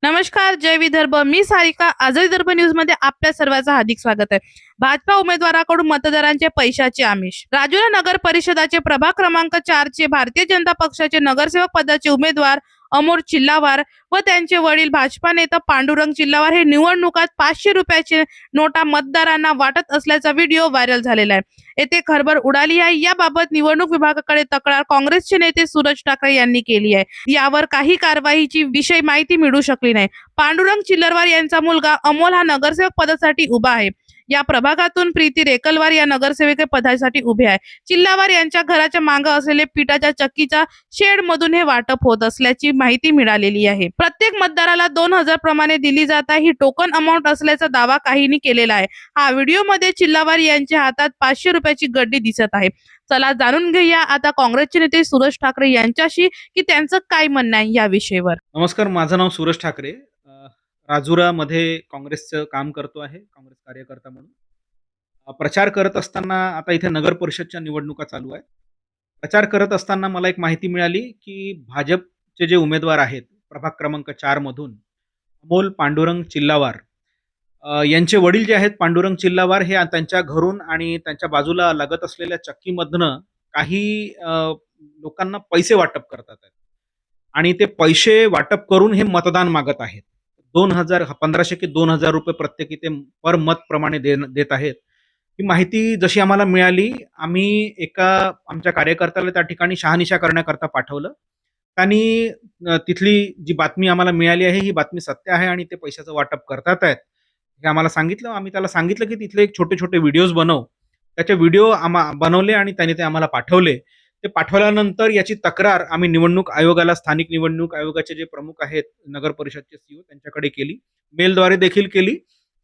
नमस्कार, जय विदर्भ. मी सारिका. आजही विदर्भ न्यूज मध्ये आपल्या सर्वांचं हार्दिक स्वागत आहे. भाजपा उमेदवाराकडून मतदारांचे पैशाचे आमिष. राजुरा नगर परिषदाचे प्रभाग क्रमांक 4 चे भारतीय जनता पक्षाचे नगरसेवक पदाचे उमेदवार अमोल चिल्लावार व त्यांचे वडील भाजपा नेता पांडुरंग चिल्लावार हे निवडणुकात 500 रुपयाचे नोटा मतदारांना वाटत असल्याचा व्हिडिओ व्हायरल झालेला आहे. येथे खळबळ उडाली आहे. याबाबत निवडणूक विभागाकडे तक्रार काँग्रेसचे नेते सूरज ठाकरे यांनी केली आहे. यावर काही कारवाईची विषय माहिती मिळू शकली नाही. पांडुरंग चिल्लावार यांचा मुलगा अमोल हा नगरसेवक पदासाठी उभा आहे. या प्रभागातून प्रीती रेकलवार या नगरसेवक पदासाठी उभे आहे. चिल्लावार यांच्या घराच्या मागे असलेले पिठाच्या चक्कीच्या शेड मधून हे वाटप होत असल्याची माहिती मिळालेली आहे. प्रत्येक मतदाराला 2000 प्रमाणे दिली जात आहे. ही टोकन अमाउंट असल्याचा दावा काहींनी केलेला आहे. हा व्हिडिओ मध्ये चिल्लावार यांच्या हातात 500 रुपयाची गड्डी दिसत आहे. चला जाणून घेऊया आता काँग्रेसचे नेते सूरज ठाकरे यांच्याशी की त्यांचं काय म्हणणं आहे या विषयावर. नमस्कार, माझं नाव सूरज ठाकरे. राजुरामध्ये काँग्रेसचं काम करतो आहे, काँग्रेस कार्यकर्ता म्हणून. प्रचार करत असताना आता इथे नगर परिषदच्या निवडणुका चालू आहेत. प्रचार करत असताना मला एक माहिती मिळाली की भाजपचे जे उमेदवार आहेत प्रभाग क्रमांक 4 मधून अमोल पांडुरंग चिल्लावार यांचे वडील जे आहेत पांडुरंग चिल्लावार हे त्यांच्या घरून आणि त्यांच्या बाजूला लागत असलेल्या चक्कीमधनं काही लोकांना पैसे वाटप करतात आहेत आणि ते पैसे वाटप करून हे मतदान मागत आहेत. 1500 की 2000 रुपये प्रत्येकी ते पर मत प्रमाणे देत आहेत. ही माहिती जशी आम्हाला मिळाली, आम्ही एका आमच्या कार्यकर्त्याला त्या ठिकाणी शहानिशा करण्याकरता पाठवलं. त्यांनी तिथली जी बातमी आम्हाला मिळाली आहे ही बातमी सत्य आहे आणि ते पैशाचं वाटप करतात आहेत हे आम्हाला सांगितलं. आम्ही त्याला सांगितलं की तिथले एक छोटे छोटे व्हिडिओज बनव. त्याचे व्हिडिओ बनवले आणि त्याने ते आम्हाला पाठवले. ते पाठवल्यानंतर याची तक्रार आम्ही निवडणूक आयोगाला, स्थानिक निवडणूक आयोगाचे जे प्रमुख आहेत नगर परिषदचे सीईओ त्यांच्याकडे केली, मेलद्वारे देखील केली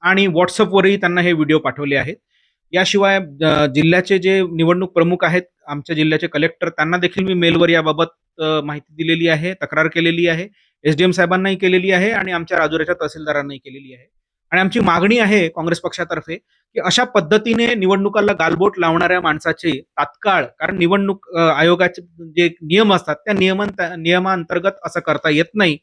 आणि व्हॉट्सअपवरही त्यांना हे व्हिडिओ पाठवले आहेत. याशिवाय जिल्ह्याचे जे निवडणूक प्रमुख आहेत, आमच्या जिल्ह्याचे कलेक्टर, त्यांना देखील मी मेलवर याबाबत माहिती दिलेली आहे, तक्रार केलेली आहे. एसडीएम साहेबांनाही केलेली आहे आणि आमच्या राजुराच्या तहसीलदारांनाही केलेली आहे. आणि आमची मागणी आहे काँग्रेस पक्षातर्फे की अशा पद्धतीने निवडणुकाला गालबोट लावणाऱ्या माणसाचे तात्काळ, कारण निवडणूक आयोगाचे जे नियम असतात त्या नियमांतर्गत असं करता येत नाही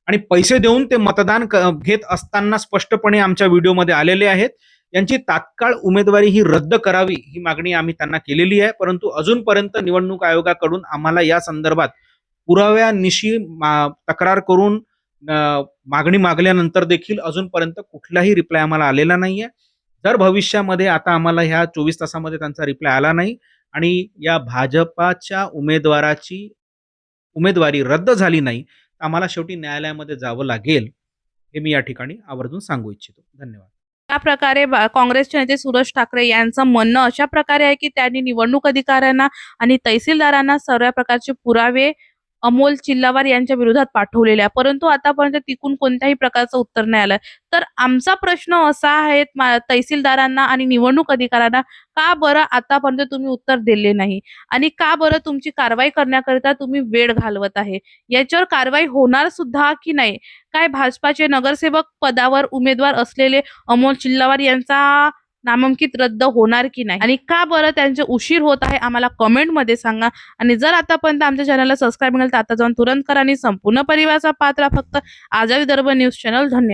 आणि पैसे देऊन ते मतदान घेत असताना स्पष्टपणे आमच्या व्हिडिओमध्ये आलेले आहेत. यांची तात्काळ उमेदवारी ही रद्द करावी ही मागणी आम्ही त्यांना केलेली आहे. परंतु अजूनपर्यंत निवडणूक आयोगाकडून आम्हाला या संदर्भात पुराव्यानिशी तक्रार करून मागणी मागल्यानंतर देखील अजूनपर्यंत कुठलाही रिप्लाय आम्हाला आलेला नाहीये. जर भविष्यामध्ये आता आम्हाला ह्या 24 तासामध्ये त्यांचा रिप्लाय आला नाही आणि या भाजपाच्या उमेदवाराची उमेदवारी रद्द झाली नाही तर आम्हाला शेवटी न्यायालयामध्ये जावं लागेल, हे मी या ठिकाणी आवर्जून सांगू इच्छितो. धन्यवाद. या प्रकारे काँग्रेसचे नेते सूरज ठाकरे यांचं म्हणणं अशा प्रकारे आहे की त्यांनी निवडणूक अधिकाऱ्यांना आणि तहसीलदारांना सर्व प्रकारचे पुरावे अमोल चिल्लावार यांच्या विरोधात पाठवलेले आहे, परंतु आतापर्यंत तिकून कोणत्याही प्रकारचं उत्तर नाही आलं. तर आमचा प्रश्न असा आहे तहसीलदारांना आणि निवडणूक अधिकाऱ्यांना, का बरं आतापर्यंत तुम्ही उत्तर दिले नाही आणि का बरं तुमची कारवाई करण्याकरिता तुम्ही वेळ घालवत आहे? याच्यावर कारवाई होणार सुद्धा की नाही? काय भाजपाचे नगरसेवक पदावर उमेदवार असलेले अमोल चिल्लावार यांचा नामांकित रद्द होणार की नाही आणि का बरं त्यांचे उशीर होत आहे आम्हाला कमेंट मध्ये सांगा. आणि जर आतापर्यंत आमच्या चॅनलला सबस्क्राईब केलं तर आता जाऊन तुरंत करा आणि संपूर्ण परिवाराचा पात्र फक्त आझाद विदर्भ न्यूज चॅनल. धन्यवाद.